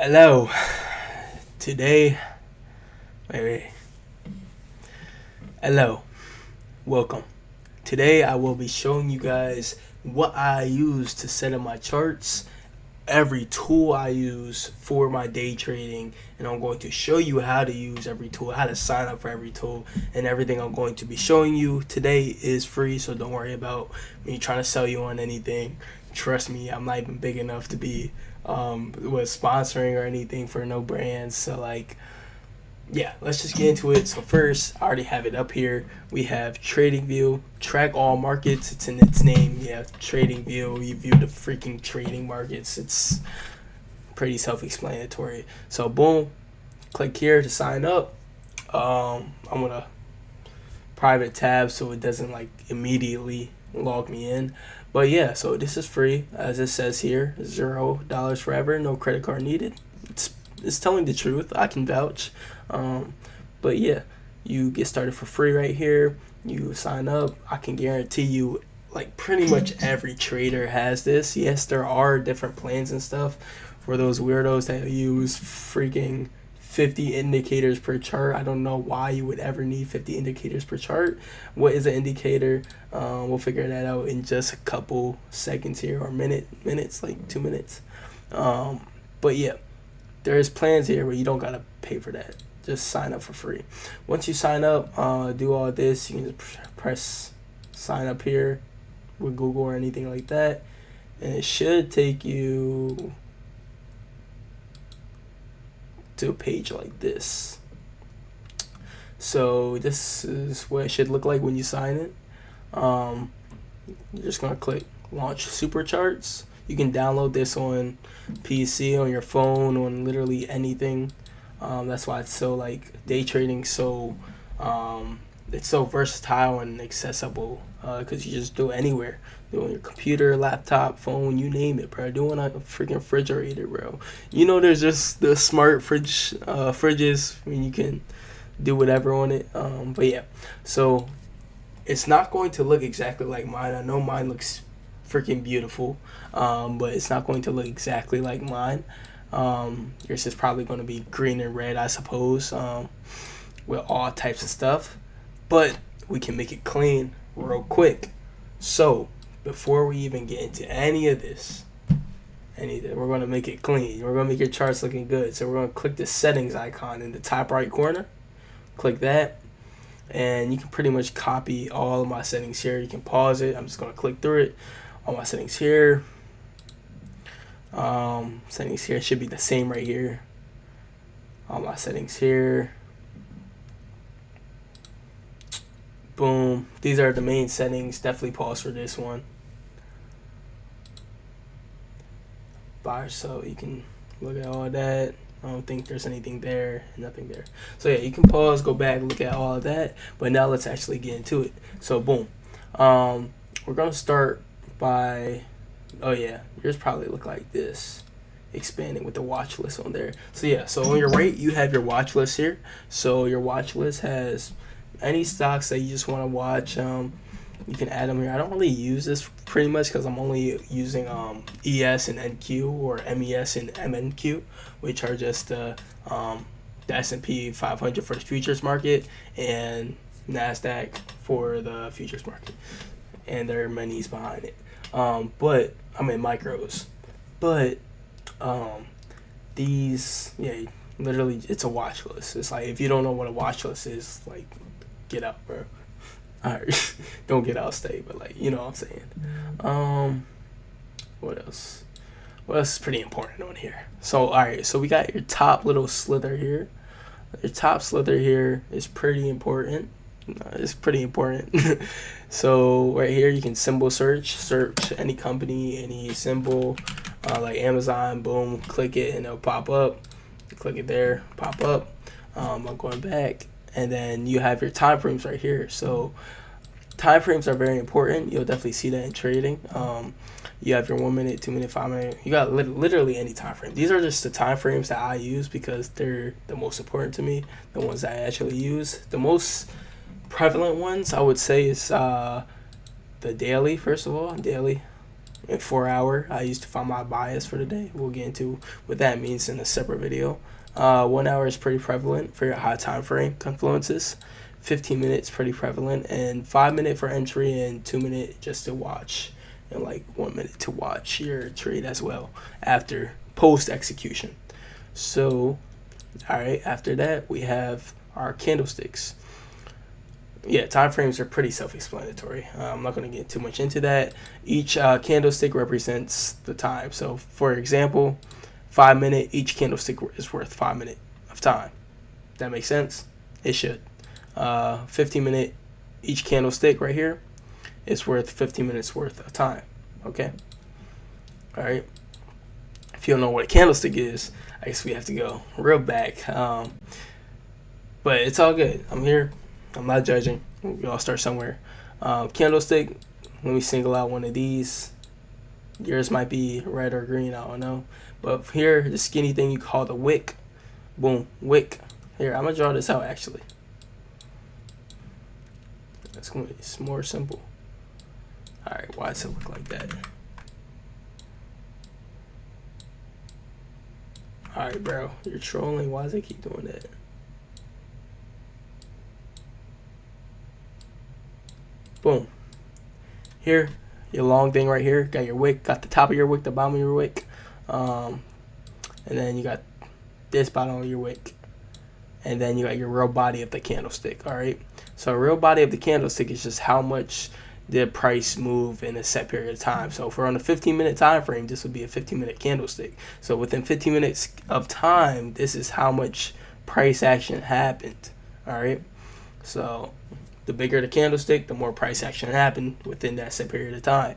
Hello. Today, wait. Hello. Welcome. Today I will be showing you guys what I use to set up my charts, every tool I use for my day trading, and I'm going to show you how to use every tool, how to sign up for every tool, and everything I'm going to be showing you today is free, so don't worry about me trying to sell you on anything. Trust me, I'm not even big enough to be with sponsoring or anything for no brands. So yeah, let's just get into it. So first, I already have it up here. We have TradingView, track all markets. It's in its name. Yeah, TradingView. You view the freaking trading markets. It's pretty self-explanatory. So boom, click here to sign up. I'm gonna private tab so it doesn't immediately log me in. But yeah, so this is free, as it says here, $0 forever, no credit card needed. It's telling the truth. I can vouch. But yeah, you get started for free right here. You sign up. I can guarantee you, pretty much every trader has this. Yes, there are different plans and stuff for those weirdos that use freaking 50 indicators per chart. I don't know why you would ever need 50 indicators per chart. What is an indicator? We'll figure that out in just a couple seconds here, or minutes, like 2 minutes. But yeah, there's plans here where you don't gotta pay for that. Just sign up for free. Once you sign up, do all this, you can just press sign up here with Google or anything like that, and it should take you to a page like this. So this is what it should look like when you sign in. You're just gonna click launch super charts. You can download this on PC, on your phone, on literally anything. That's why it's so day trading so it's so versatile and accessible, because you just do it anywhere. Do it on your computer, laptop, phone, you name it, bro. Do it on a freaking refrigerator, bro. There's just the smart fridges when you can do whatever on it. But yeah, so it's not going to look exactly like mine. I know mine looks freaking beautiful, but it's not going to look exactly like mine. Yours is probably going to be green and red, I suppose, with all types of stuff. But we can make it clean real quick. So before we even get into any of this, we're going to make it clean. We're going to make your charts looking good. So we're going to click the settings icon in the top right corner. Click that. And you can pretty much copy all of my settings here. You can pause it. I'm just going to click through it. All my settings here. Settings here should be the same right here. All my settings here. Boom. These are the main settings. Definitely pause for this one. So you can look at all that. I don't think there's anything there, nothing there. So yeah, you can pause, go back, look at all of that. But now let's actually get into it. So boom. We're gonna start by, oh yeah, yours probably look like this, expanding with the watch list on there. So yeah, so on your right you have your watch list here. So your watch list has any stocks that you just want to watch. You can add them here. I don't really use this pretty much because I'm only using ES and NQ, or MES and MNQ, which are just the S&P 500 for the futures market and NASDAQ for the futures market. And there are monies behind it. But I'm in micros. But these, yeah, literally it's a watch list. It's like, if you don't know what a watch list is, get out, bro. Alright, don't get out, stay, but you know what I'm saying. What else? What else is pretty important on here? So alright, so we got your top little slither here. Your top slither here is pretty important. It's pretty important. So right here you can symbol search any company, any symbol, like Amazon. Boom, click it and it'll pop up. Click it there, pop up. I'm going back. And then you have your time frames right here. So time frames are very important. You'll definitely see that in trading. You have your 1 minute, 2 minute, 5 minute. You got literally any time frame. These are just the time frames that I use because they're the most important to me. The ones that I actually use. The most prevalent ones I would say is the daily. First of all, daily. And 4 hour, I use to find my bias for the day. We'll get into what that means in a separate video. 1 hour is pretty prevalent for your high time frame confluences. 15 minutes pretty prevalent, and 5 minute for entry, and 2 minute just to watch, and like 1 minute to watch your trade as well after post execution. So, all right, after that we have our candlesticks. Yeah, time frames are pretty self-explanatory. I'm not going to get too much into that. Each candlestick represents the time. So, for example, 5 minute, each candlestick is worth 5 minutes of time. That makes sense? It should. 15 minute, each candlestick right here is worth 15 minutes worth of time. Okay? All right. If you don't know what a candlestick is, I guess we have to go real back. But it's all good. I'm here. I'm not judging. We all start somewhere. Candlestick, let me single out one of these. Yours might be red or green, I don't know. But here, the skinny thing you call the wick. Boom, wick. Here, I'm going to draw this out actually. It's more simple. Alright, why does it look like that? Alright, bro, you're trolling. Why does it keep doing that? Boom. Here, your long thing right here. Got your wick. Got the top of your wick, the bottom of your wick. And then you got this bottom of your wick. And then you got your real body of the candlestick. Alright. So real body of the candlestick is just how much the price move in a set period of time. So if we're on a 15-minute time frame, this would be a 15-minute candlestick. So within 15 minutes of time, this is how much price action happened. Alright. So the bigger the candlestick, the more price action happened within that set period of time.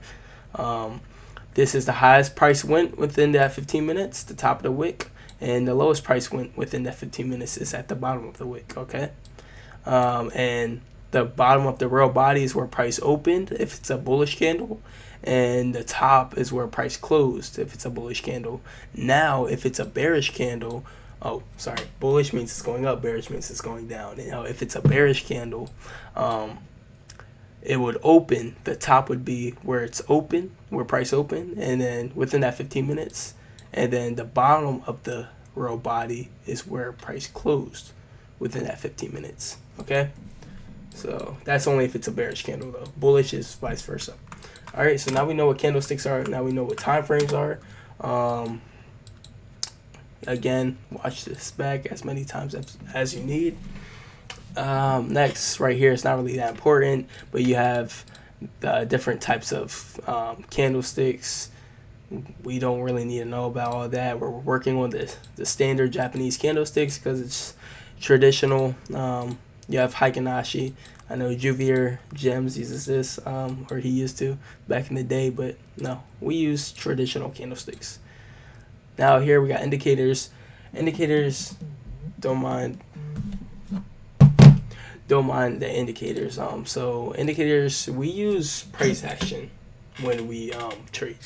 This is the highest price went within that 15 minutes, the top of the wick, and the lowest price went within that 15 minutes is at the bottom of the wick, okay? And the bottom of the real body is where price opened if it's a bullish candle, and the top is where price closed if it's a bullish candle. Now, if it's a bearish candle, bullish means it's going up, bearish means it's going down. You know, if it's a bearish candle, it would open, the top would be where it's open, where price open, and then within that 15 minutes, and then the bottom of the real body is where price closed within that 15 minutes. Okay, so that's only if it's a bearish candle though. Bullish is vice versa. All right, so now we know what candlesticks are. Now we know what time frames are. Again, watch this back as many times as you need. Next, right here, it's not really that important, but you have the different types of candlesticks. We don't really need to know about all that. We're working on the standard Japanese candlesticks because it's traditional. You have Heikinashi. I know Juvier Gems uses this, or he used to back in the day, but no, we use traditional candlesticks. Now here we got indicators. Indicators, don't mind the indicators. So indicators, we use price action when we trade.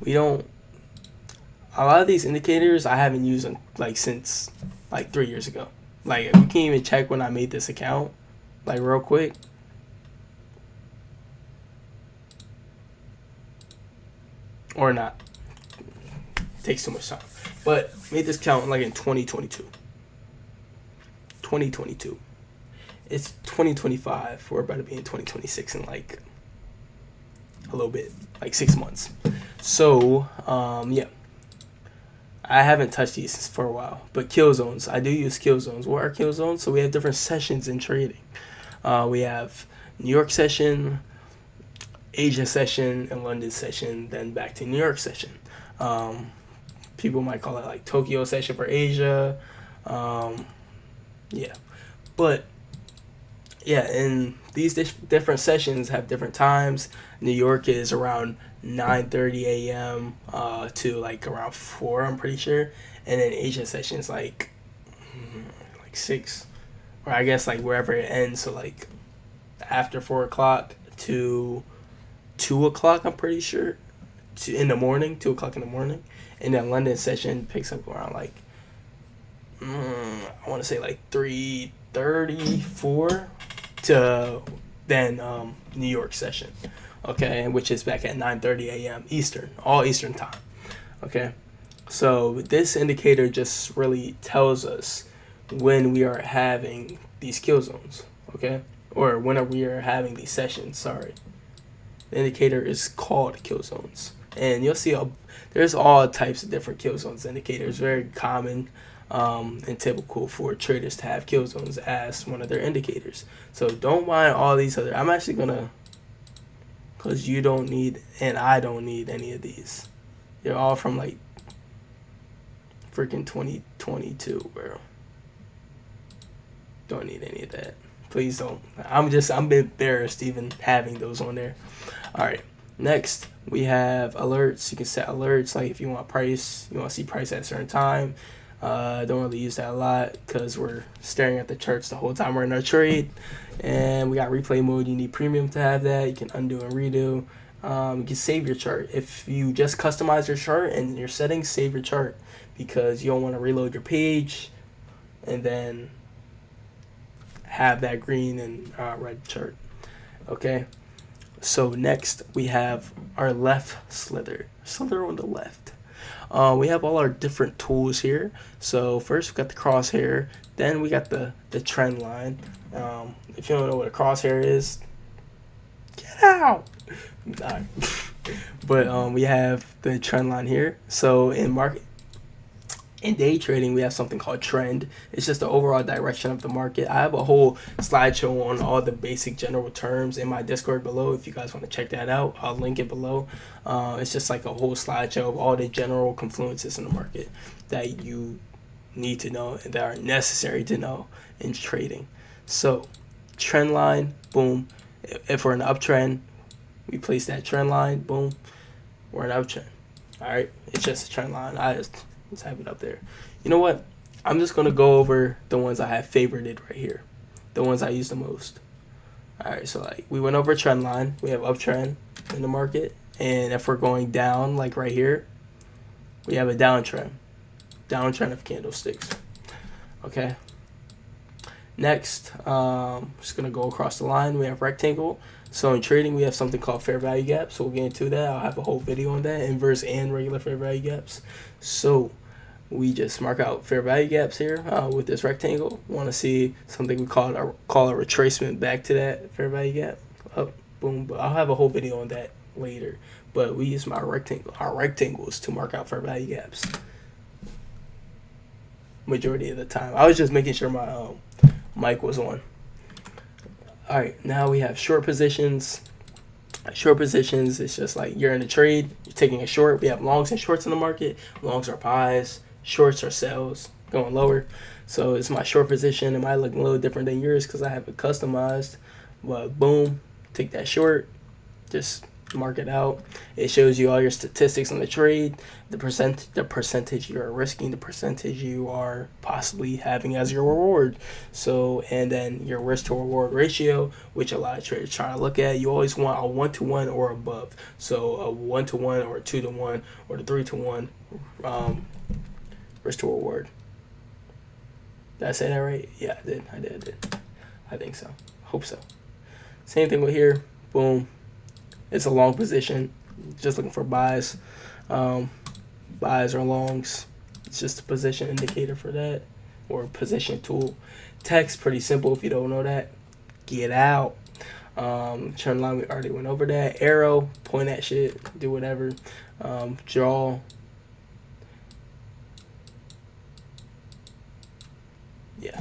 We don't. A lot of these indicators I haven't used them like since like 3 years ago. Like we can't even check when I made this account, like real quick. Or not. Takes too much time. But made this count like in 2022. 2022. It's 2025. We're about to be in 2026 in like a little bit, like 6 months. So, yeah. I haven't touched these for a while. But kill zones. I do use kill zones. What are kill zones? So we have different sessions in trading. We have New York session, Asia session, and London session, then back to New York session. People might call it like Tokyo session for Asia. Yeah. But, yeah, and these different sessions have different times. New York is around 9:30 a.m. To like around 4, I'm pretty sure. And then Asia sessions like 6, or I guess like wherever it ends. So like after 4 o'clock to 2 o'clock, I'm pretty sure. In the morning, 2 o'clock in the morning. And then London session picks up around like I want to say like 3:34 to then New York session, okay, which is back at 9:30 a.m. Eastern, all Eastern time. Okay, so this indicator just really tells us when we are having these kill zones, okay, or when we are having these sessions. Sorry, the indicator is called kill zones, and you'll see there's all types of different kill zones indicators. Very common and typical for traders to have kill zones as one of their indicators. So don't mind all these other. I'm actually gonna, because you don't need and I don't need any of these. They're all from like freaking 2022, bro. Don't need any of that. Please don't. I'm embarrassed even having those on there. All right. Next, we have alerts. You can set alerts like if you want price, you want to see price at a certain time. Don't really use that a lot because we're staring at the charts the whole time we're in our trade. And we got replay mode. You need premium to have that. You can undo and redo. You can save your chart. If you just customize your chart and your settings, save your chart because you don't want to reload your page and then have that green and red chart. Okay. So next we have our left slither on the left. We have all our different tools here. So first we got the crosshair, then we got the trend line. If you don't know what a crosshair is, get out. Right. But we have the trend line here. So in day trading, we have something called trend. It's just the overall direction of the market. I have a whole slideshow on all the basic general terms in my Discord below. If you guys want to check that out, I'll link it below. It's just like a whole slideshow of all the general confluences in the market that you need to know and that are necessary to know in trading. So trend line, boom. If we're in an uptrend, we place that trend line, boom. We're in an uptrend. All right, it's just a trend line. Let's have it up there. You know what? I'm just going to go over the ones I have favorited right here. The ones I use the most. All right, so like we went over trend line. We have uptrend in the market. And if we're going down, like right here, we have a downtrend. Downtrend of candlesticks. Okay. Next, just going to go across the line. We have rectangle. So in trading, we have something called fair value gap. So we'll get into that. I'll have a whole video on that, inverse and regular fair value gaps. So we just mark out fair value gaps here with this rectangle. Want to see something we call a retracement back to that fair value gap. Up, boom. But I'll have a whole video on that later. But we use our rectangles to mark out fair value gaps. Majority of the time. I was just making sure my mic was on. All right, now we have short positions. Short positions, it's just like you're in a trade, you're taking a short. We have longs and shorts in the market. Longs are buys, shorts are sells, going lower. So it's my short position. It might look a little different than yours because I have it customized. But boom, take that short, just mark it out. It shows you all your statistics on the trade, the percentage you are risking, the percentage you are possibly having as your reward. So, and then your risk to reward ratio, which a lot of traders try to look at. You always want a 1-to-1 or above. So a 1-to-1 or a 2-to-1 or the 3-to-1 risk to reward. Did I say that right? Yeah, I did. I think so. Hope so. Same thing with here. Boom. It's a long position, just looking for buys. Buys or longs. It's just a position indicator for that, or position tool. Text, pretty simple if you don't know that. Get out. Trend line, we already went over that. Arrow, point at shit, do whatever. Draw. Yeah,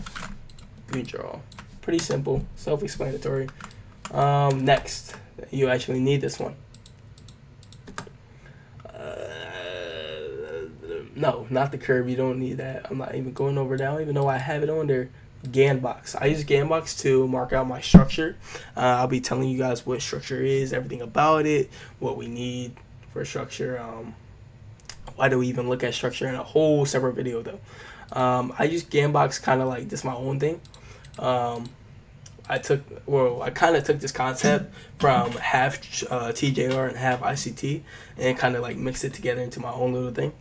we draw. Pretty simple, self-explanatory. Next. You actually need this one. No, not the curve. You don't need that. I'm not even going over that. I don't even know why I have it on there. Ganbox. I use Ganbox to mark out my structure. I'll be telling you guys what structure is, everything about it, what we need for structure. Why do we even look at structure in a whole separate video though? I use Ganbox kind of like this my own thing. I kind of took this concept from half TJR and half ICT and kind of like mixed it together into my own little thing.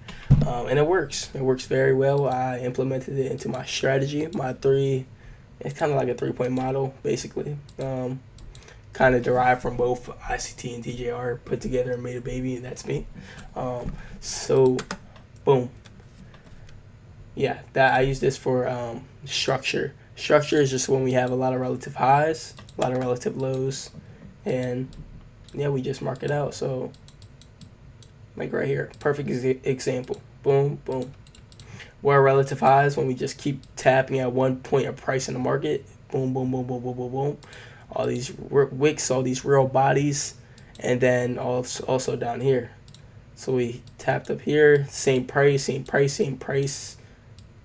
And it works. It works very well. I implemented it into my strategy. It's kind of like a 3-point model, basically. Kind kind of derived from both ICT and TJR put together and made a baby, and that's me. So, boom. Yeah, that I use this for structure. Structure is just when we have a lot of relative highs, a lot of relative lows, and yeah, we just mark it out. So, like right here, perfect example. Boom, boom. What are relative highs? When we just keep tapping at one point of price in the market. Boom, boom, boom, boom, boom, boom, boom. All these wicks, all these real bodies, and then also down here. So we tapped up here, same price, same price, same price.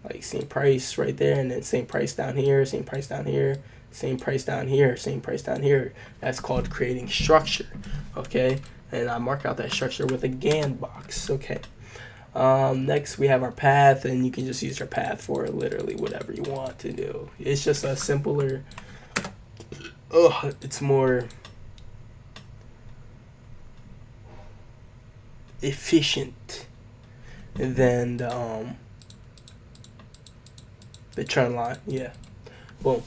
Like same price right there, and then same price down here, same price down here, same price down here, same price down here. That's called creating structure, okay? And I mark out that structure with a Gantt box, okay? Next, we have our path, and you can just use your path for literally whatever you want to do. It's just a simpler, it's more efficient than the trend line. Yeah, boom.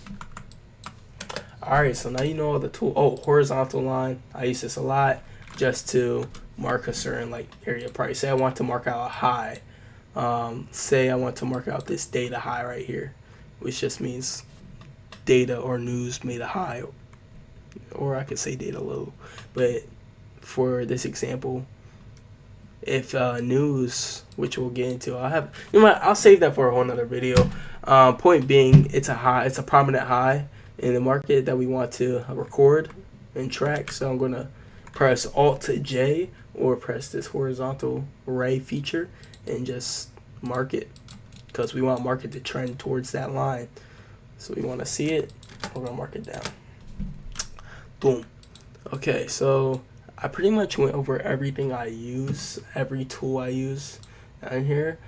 All right, so now you know all the tool. Oh, horizontal line. I use this a lot just to mark a certain like area price. Say I want to mark out a high. Say I want to mark out this data high right here, which just means data or news made a high, or I could say data low. But for this example, if news, which we'll get into, I'll save that for a whole nother video. Point being, it's a prominent high in the market that we want to record and track. So I'm gonna press Alt to J or press this horizontal ray feature and just mark it, because we want market to trend towards that line. So we want to see it. We're gonna mark it down. Boom. Okay, so I pretty much went over everything I use, every tool I use down here.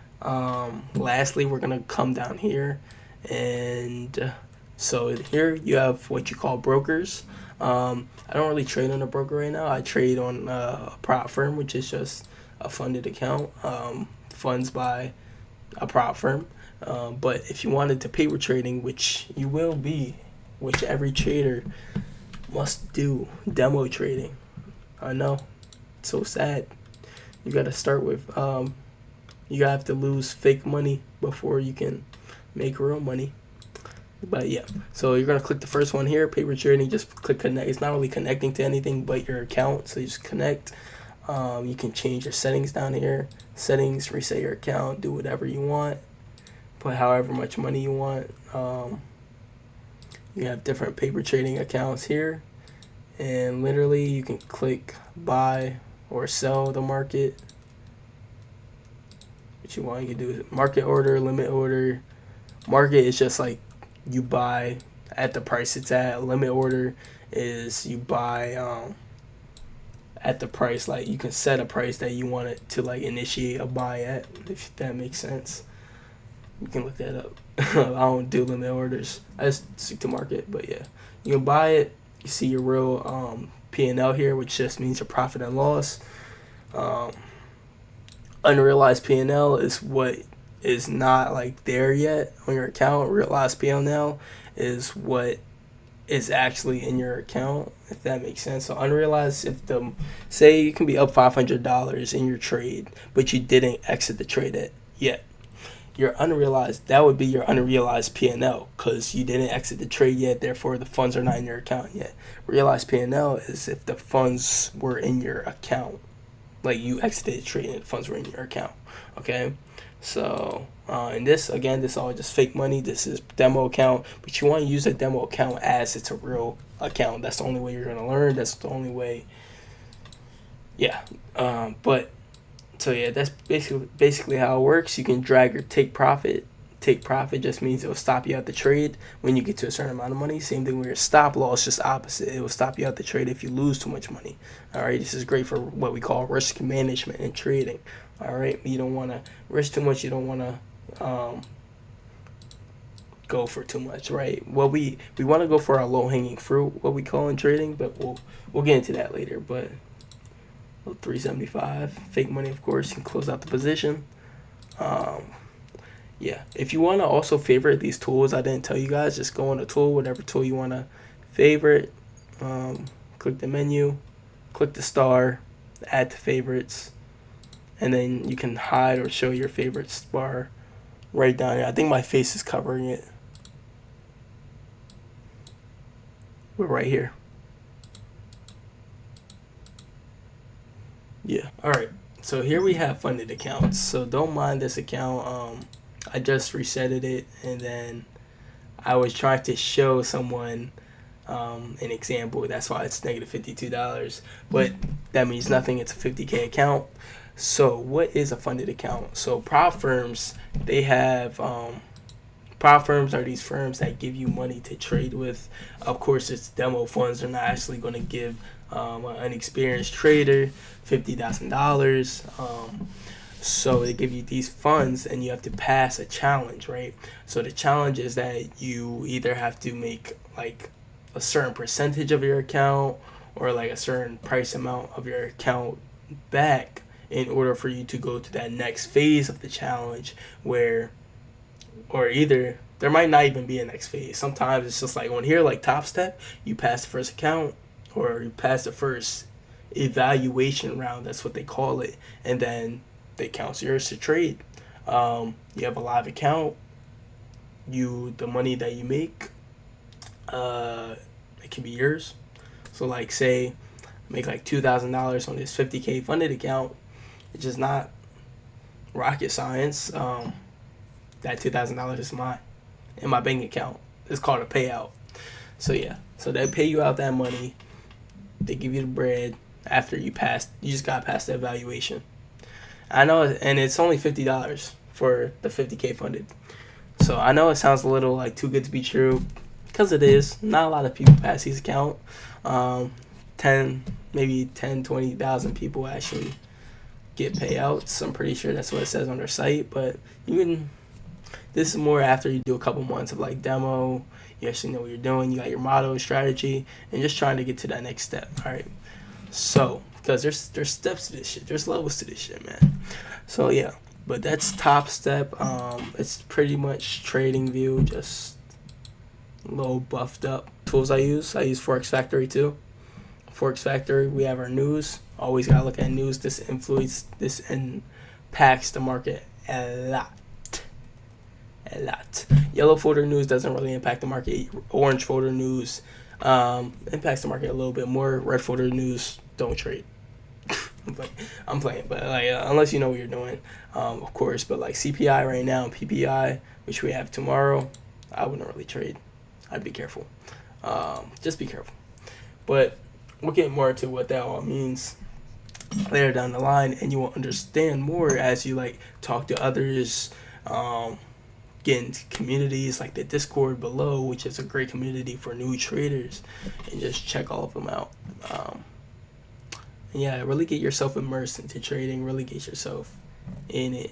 Lastly, we're gonna come down here, and so here you have what you call brokers. I don't really trade on a broker right now. I trade on a prop firm, which is just a funded account, funds by a prop firm. But if you wanted to paper trading, which you will be, which every trader must do, demo trading. I know, it's so sad. You got to start with, you have to lose fake money before you can make real money. But yeah, so you're going to click the first one here, paper trading, just click connect. It's not really connecting to anything but your account, so you just connect. You can change your settings down here. Settings, reset your account, do whatever you want, put however much money you want. You have different paper trading accounts here, and literally you can click buy or sell the market. What you want, you can do market order, limit order. Market is just like you buy at the price it's at. Limit order is you buy at the price, like you can set a price that you want it to like initiate a buy at, if that makes sense. You can look that up. I don't do limit orders, I just stick to market. But yeah, you can buy it. You see your real P&L here, which just means your profit and loss. Unrealized P&L is what is not like there yet on your account. Realized P&L is what is actually in your account, if that makes sense. So unrealized, if say you can be up $500 in your trade, but you didn't exit the trade yet. Your unrealized, that would be your unrealized P&L, because you didn't exit the trade yet, therefore the funds are not in your account yet. Realized P&L is if the funds were in your account, like you exited the trade and the funds were in your account. Okay, so and this all just fake money. This is demo account, but you want to use a demo account as it's a real account. That's the only way you're gonna learn. That's the only way. Yeah, but. So yeah, that's basically how it works. You can drag or take profit. Take profit just means it will stop you out the trade when you get to a certain amount of money. Same thing with your stop loss, just opposite. It will stop you out the trade if you lose too much money. All right, this is great for what we call risk management in trading. All right, you don't want to risk too much. You don't want to go for too much, right? Well, we want to go for our low hanging fruit, what we call in trading, but we'll get into that later. But 375 fake money, of course. You can close out the position. Yeah, if you want to also favorite these tools I didn't tell you guys, just go on a tool, whatever tool you want to favorite. click the menu, click the star, add to favorites, and then you can hide or show your favorites bar right down here. I think my face is covering it. We're right here. Yeah. All right. So here we have funded accounts. So don't mind this account. I just resetted it, and then I was trying to show someone an example. That's why it's negative $52. But that means nothing. It's a 50K account. So what is a funded account? So prop firms, they have prop firms are these firms that give you money to trade with. Of course, it's demo funds. They're not actually going to give an experienced trader $50,000. So they give you these funds, and you have to pass a challenge, right? So the challenge is that you either have to make like a certain percentage of your account, or like a certain price amount of your account back, in order for you to go to that next phase of the challenge, where, or either there might not even be a next phase. Sometimes it's just like on here, like top step, you pass the first account, or you pass the first evaluation round. That's what they call it. And then the account's yours to trade. You have a live account. The money that you make, it can be yours. So like, say I make like $2,000 on this 50K funded account. It's just not rocket science. That $2,000 is mine in my bank account. It's called a payout. So yeah, so they pay you out that money. They give you the bread after you just got past the evaluation. I know, and it's only $50 for the 50K funded. So I know it sounds a little like too good to be true, because it is. Not a lot of people pass these account. 20,000 people actually get payouts. I'm pretty sure that's what it says on their site. But this is more after you do a couple months of like demo. You actually know what you're doing. You got your motto and strategy, and just trying to get to that next step. All right. So, because there's steps to this shit. There's levels to this shit, man. So yeah, but that's top step. It's pretty much TradingView, just a little buffed up. Tools I use Forex Factory too. Forex Factory, we have our news. Always gotta look at news. This impacts the market a lot. Yellow folder news doesn't really impact the market. Orange folder news impacts the market a little bit more. Red folder news, don't trade. I'm playing, but like unless you know what you're doing, of course. But like CPI right now, PPI, which we have tomorrow, I wouldn't really trade. I'd be careful. Just be careful. But we'll get more into what that all means later down the line, and you will understand more as you like talk to others. Get into communities like the Discord below, which is a great community for new traders, and just check all of them out. Yeah, really get yourself immersed into trading. Really get yourself in it.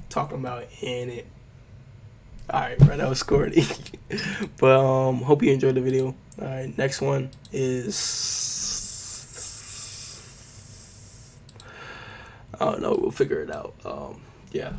Talking about in it. Alright, bro, that was corny. But hope you enjoyed the video. Alright, next one is, I don't know, we'll figure it out. Yeah.